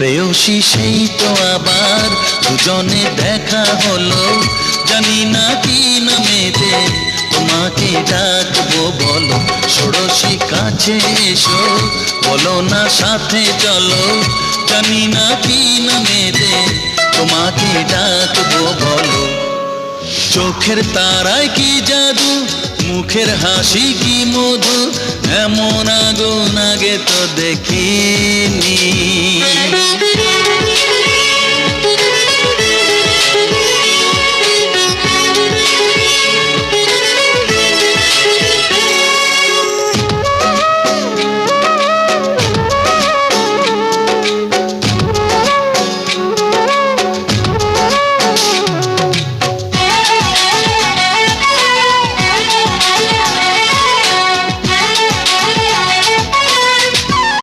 প্রেয়সী সেই তো আবার দুজনে দেখা হলো, জানি না কি নামেতে তোমাকে ডাকবো বলো। ষোড়শী কাছে এসো, বলো না সাথে চলো, জানি না কি নামেতে তোমাকে ডাকবো বলো। চোখের তারায় কি জাদু, মুখের হাসি কি মধু, এমন আগুন আগে তো দেখিনি।